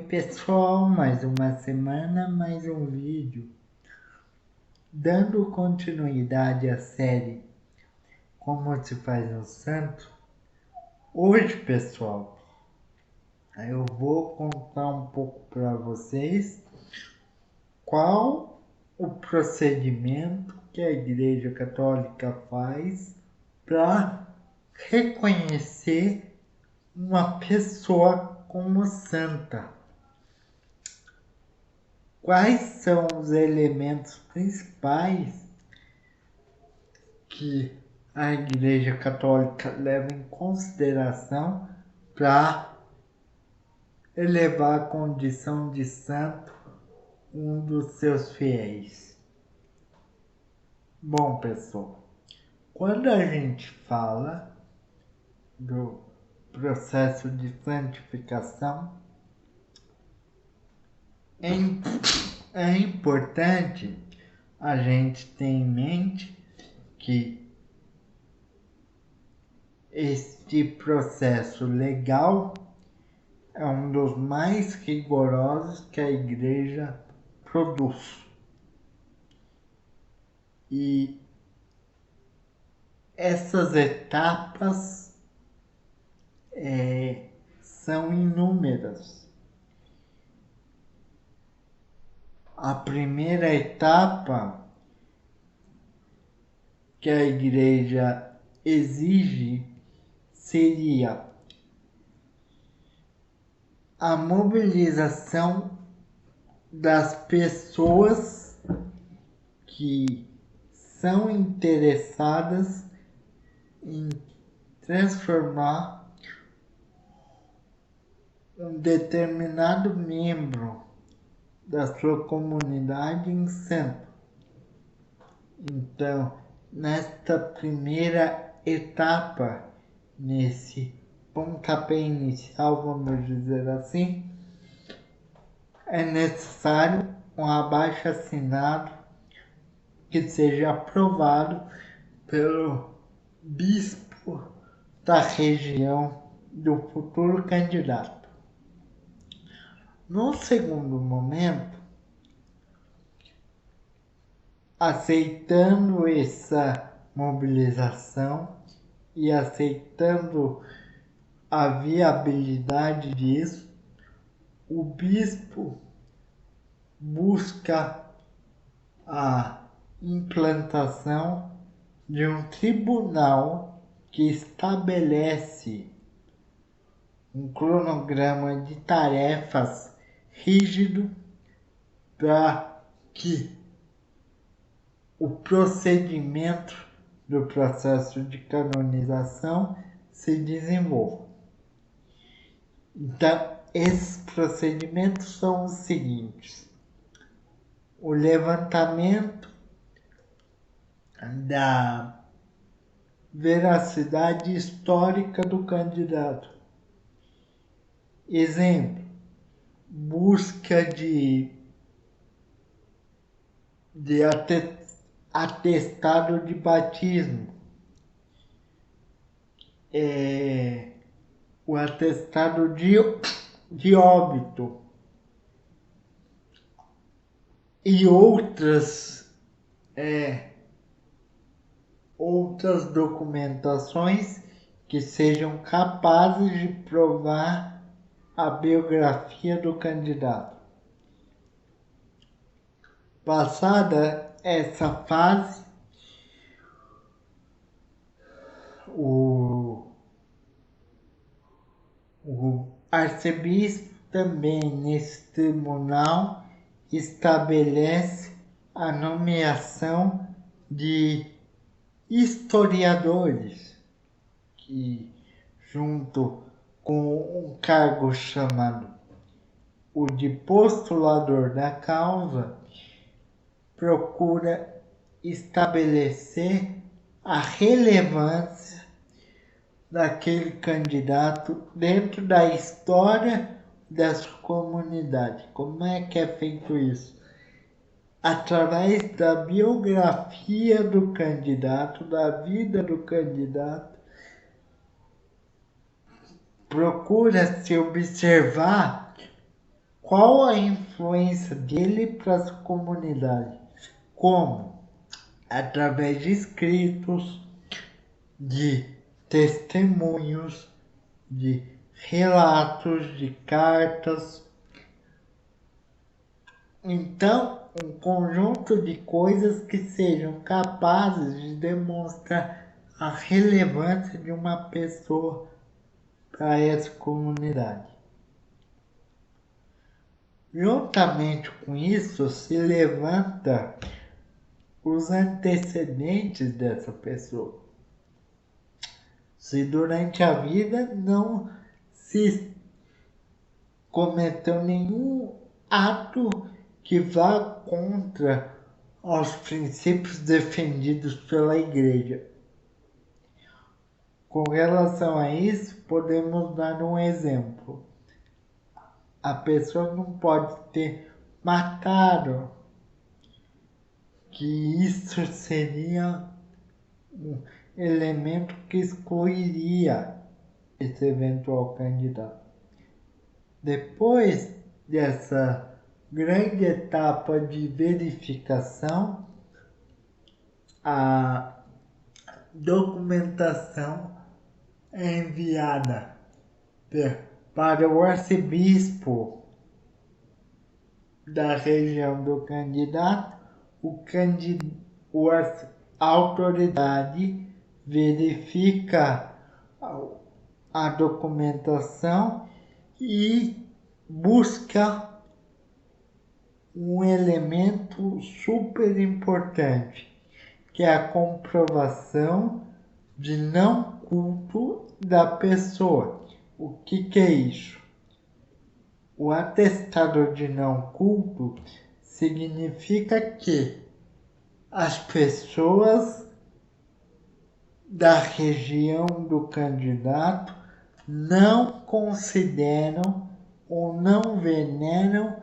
pessoal, mais uma semana, mais um vídeo. Dando continuidade à série Como se faz um santo, hoje, pessoal, eu vou contar um pouco para vocês qual o procedimento que a Igreja Católica faz para reconhecer uma pessoa como santa. Quais são os elementos principais que a Igreja Católica leva em consideração para elevar a condição de santo um dos seus fiéis? Bom, pessoal, quando a gente fala do processo de santificação, é importante a gente ter em mente que este processo legal é um dos mais rigorosos que a Igreja produz. E essas etapas são inúmeras. A primeira etapa que a Igreja exige seria a mobilização das pessoas que são interessadas em transformar um determinado membro da sua comunidade em santo. Então, nesta primeira etapa, nesse pontapé inicial, vamos dizer assim, é necessário um abaixo-assinado que seja aprovado pelo bispo da região do futuro candidato. No segundo momento, aceitando essa mobilização e aceitando a viabilidade disso, o bispo busca a implantação de um tribunal que estabelece um cronograma de tarefas rígido para que o procedimento do processo de canonização se desenvolva. Então, esses procedimentos são os seguintes: o levantamento da veracidade histórica do candidato. Exemplo: busca de atestado de batismo, o atestado de óbito e outras documentações que sejam capazes de provar a biografia do candidato. Passada essa fase, o arcebispo também nesse tribunal estabelece a nomeação de historiadores que, junto com um cargo chamado o de postulador da causa, procura estabelecer a relevância daquele candidato dentro da história da sua comunidade. Como é que é feito isso? Através da biografia do candidato, da vida do candidato, procura-se observar qual a influência dele para essa comunidade? Como? Através de escritos, de testemunhos, de relatos, de cartas. Então, um conjunto de coisas que sejam capazes de demonstrar a relevância de uma pessoa para essa comunidade. Juntamente com isso, se levanta os antecedentes dessa pessoa. Se durante a vida não se cometeu nenhum ato que vá contra os princípios defendidos pela Igreja. Com relação a isso, podemos dar um exemplo. A pessoa não pode ter matado, que isso seria um elemento que excluiria esse eventual candidato. Depois dessa grande etapa de verificação, a documentação é enviada para o arcebispo da região do candidato. A autoridade verifica a documentação e busca um elemento super importante, que é a comprovação de não culto da pessoa. O que é isso? O atestado de não culto significa que as pessoas da região do candidato não consideram ou não veneram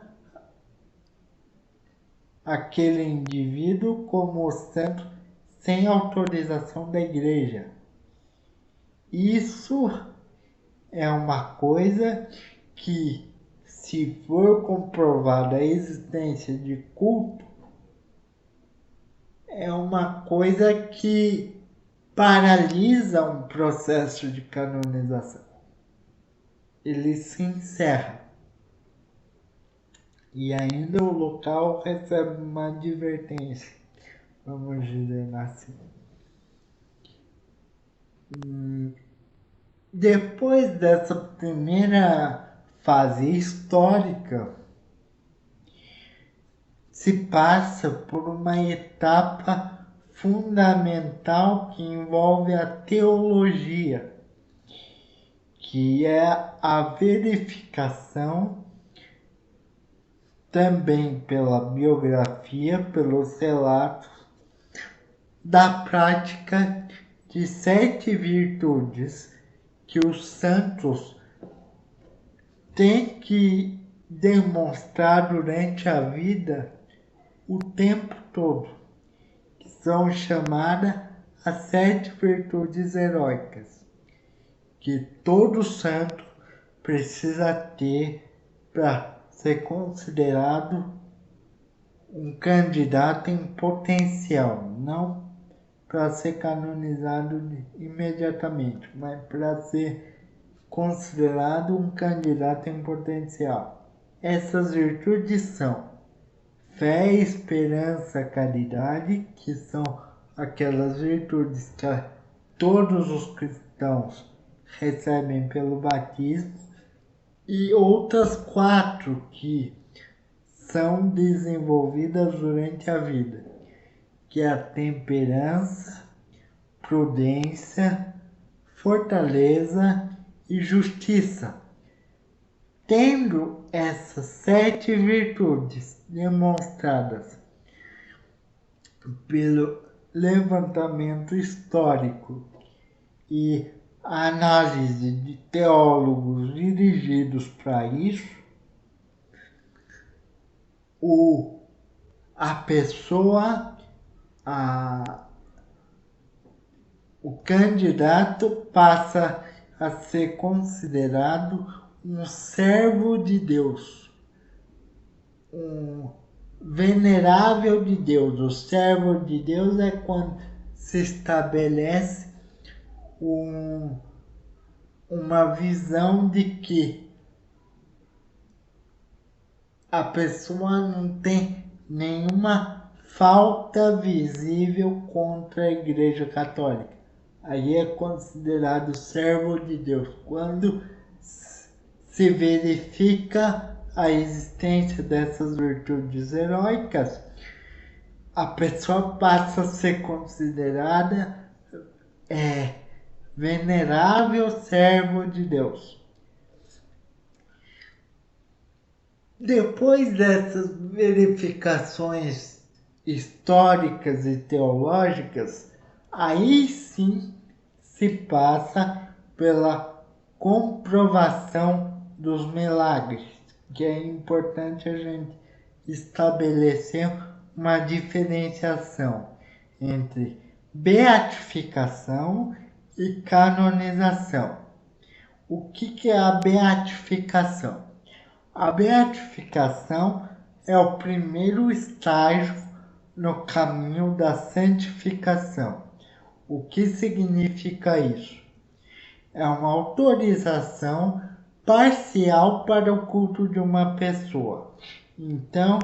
aquele indivíduo como santo sem autorização da igreja. Isso é uma coisa que, se for comprovada a existência de culto, é uma coisa que paralisa um processo de canonização. Ele se encerra. E ainda o local recebe uma advertência, vamos dizer assim. Depois dessa primeira fase histórica, se passa por uma etapa fundamental que envolve a teologia, que é a verificação também pela biografia, pelos relatos, da prática de 7 virtudes que os santos têm que demonstrar durante a vida o tempo todo, que são chamadas as 7 virtudes heróicas, que todo santo precisa ter para ser considerado um candidato em potencial, não para ser canonizado imediatamente, mas para ser considerado um candidato em potencial. Essas virtudes são fé, esperança, caridade, que são aquelas virtudes que todos os cristãos recebem pelo batismo, e outras 4 que são desenvolvidas durante a vida, que é a temperança, prudência, fortaleza e justiça. Tendo essas 7 virtudes demonstradas pelo levantamento histórico e a análise de teólogos dirigidos para isso, o candidato passa a ser considerado um servo de Deus, um venerável de Deus, o servo de Deus é quando se estabelece uma visão de que a pessoa não tem nenhuma falta visível contra a Igreja Católica. Aí é considerado servo de Deus. Quando se verifica a existência dessas virtudes heróicas, a pessoa passa a ser considerada venerável servo de Deus. Depois dessas verificações históricas e teológicas, aí sim se passa pela comprovação dos milagres, que é importante a gente estabelecer uma diferenciação entre beatificação e canonização. O que é a beatificação? A beatificação é o primeiro estágio no caminho da santificação. O que significa isso? É uma autorização parcial para o culto de uma pessoa. Então,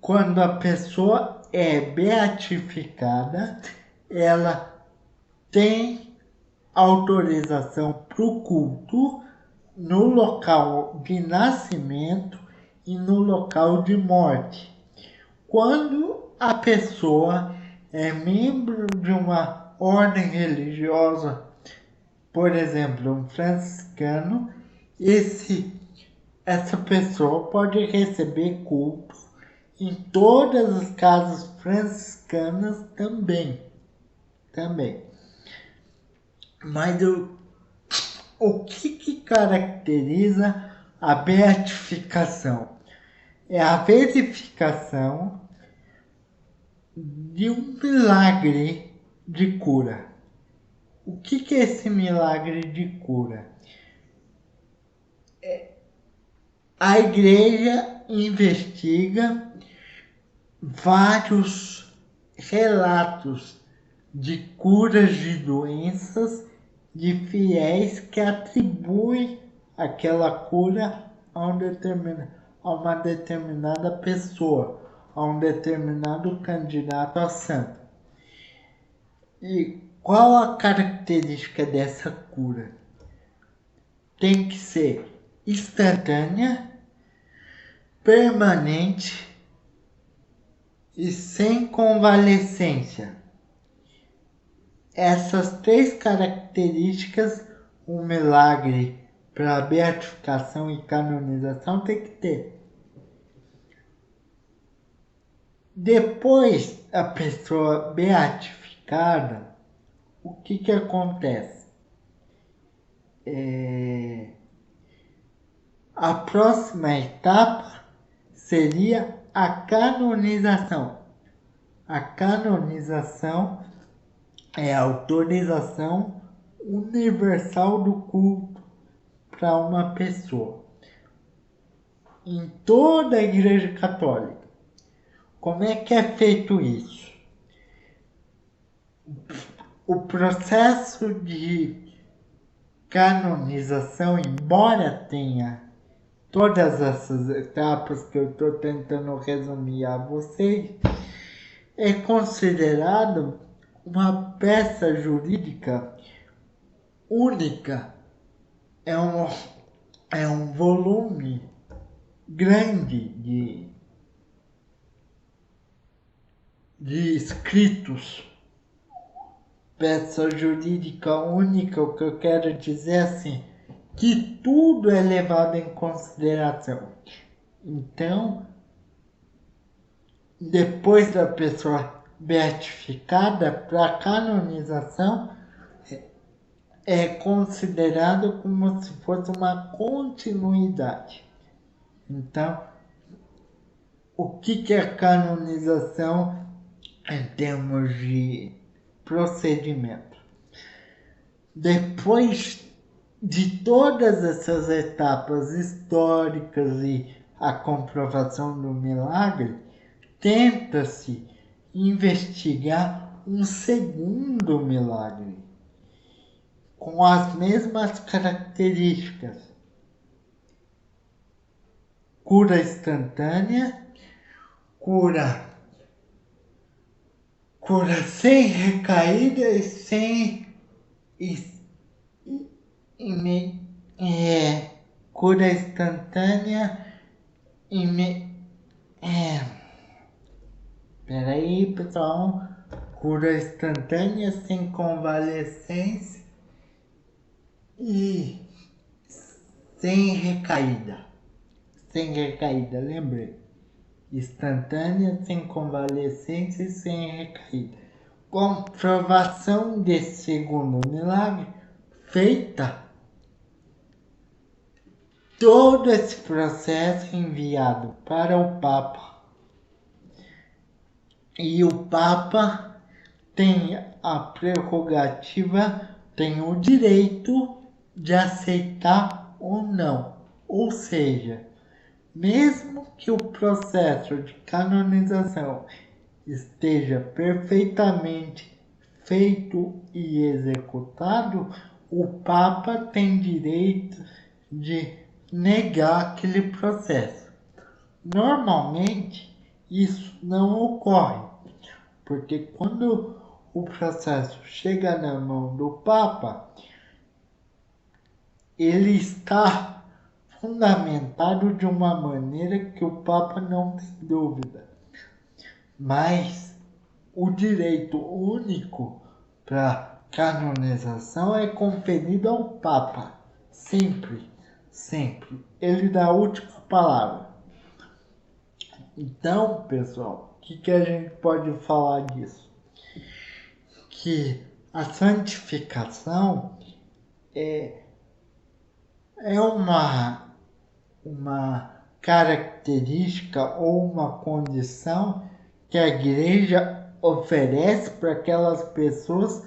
quando a pessoa é beatificada, ela tem autorização para o culto no local de nascimento e no local de morte. Quando a pessoa é membro de uma ordem religiosa, por exemplo, um franciscano, essa pessoa pode receber culto em todas as casas franciscanas também. Mas o que caracteriza a beatificação? É a verificação de um milagre de cura. O que é esse milagre de cura? A igreja investiga vários relatos de curas de doenças de fiéis que atribuem aquela cura a uma determinada pessoa, a um determinado candidato a santo. E qual a característica dessa cura? Tem que ser instantânea, permanente e sem convalescência. Essas três características, um milagre para beatificação e canonização tem que ter. Depois a pessoa beatificada, o que acontece? A próxima etapa seria a canonização. A canonização é a autorização universal do culto para uma pessoa. Em toda a Igreja Católica. Como é que é feito isso? O processo de canonização, embora tenha todas essas etapas que eu estou tentando resumir a vocês, é considerado uma peça jurídica única. É um volume grande de escritos. Peça jurídica única, o que eu quero dizer é assim, que tudo é levado em consideração. Então, depois da pessoa beatificada, para a canonização, é considerado como se fosse uma continuidade. Então, o que é a canonização em termos de procedimento? Depois de todas essas etapas históricas e a comprovação do milagre, tenta-se investigar um segundo milagre, com as mesmas características: cura instantânea, cura sem recaída e sem cura instantânea peraí, pessoal. Cura instantânea sem convalescência e sem recaída. Sem recaída, lembrei. Instantânea, sem convalescência e sem recaída. Comprovação desse segundo milagre feita. Todo esse processo enviado para o Papa. E o Papa tem a prerrogativa, tem o direito de aceitar ou não. Ou seja, mesmo que o processo de canonização esteja perfeitamente feito e executado, o Papa tem direito de negar aquele processo. Normalmente, isso não ocorre, porque quando o processo chega na mão do Papa, ele está fundamentado de uma maneira que o Papa não tem dúvida. Mas o direito único para canonização é conferido ao Papa. Sempre, sempre. Ele dá a última palavra. Então, pessoal, o que a gente pode falar disso? Que a santificação é uma característica ou uma condição que a igreja oferece para aquelas pessoas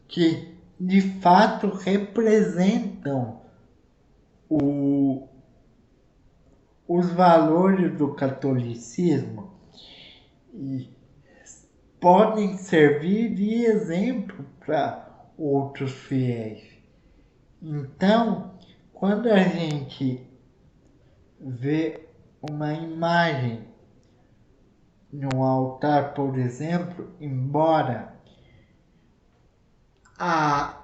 que de fato representam os valores do catolicismo e podem servir de exemplo para outros fiéis. Então, quando a gente vê uma imagem no altar, por exemplo, embora a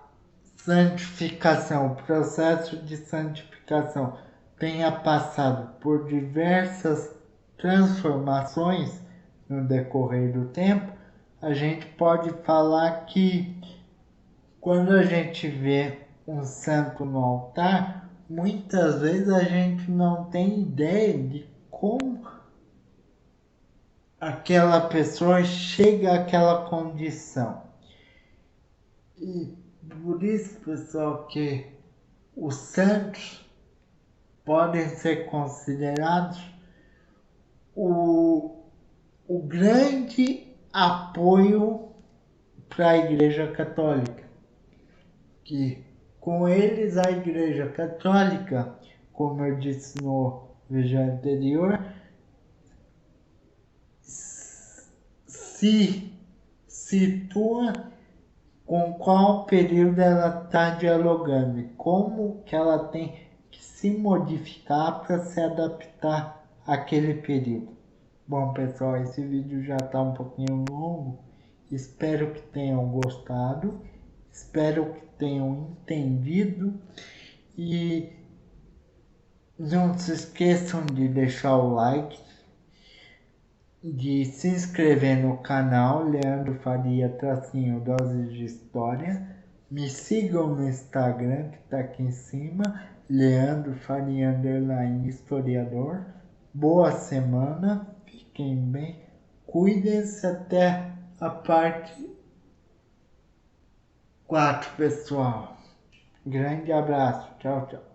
santificação, o processo de santificação tenha passado por diversas transformações no decorrer do tempo, a gente pode falar que quando a gente vê um santo no altar, muitas vezes a gente não tem ideia de como aquela pessoa chega àquela condição. E por isso, pessoal, que os santos podem ser considerados o grande apoio para a Igreja Católica. Que com eles a Igreja Católica, como eu disse no vídeo anterior, se situa com qual período ela está dialogando e como que ela tem que se modificar para se adaptar àquele período. Bom, pessoal, esse vídeo já está um pouquinho longo. Espero que tenham gostado. Espero que tenham entendido. E não se esqueçam de deixar o like, de se inscrever no canal Leandro Faria Doses de História. Me sigam no Instagram, que está aqui em cima, Leandro Faria Historiador. Boa semana, fiquem bem, cuidem-se até a parte 4, pessoal. Grande abraço, tchau, tchau.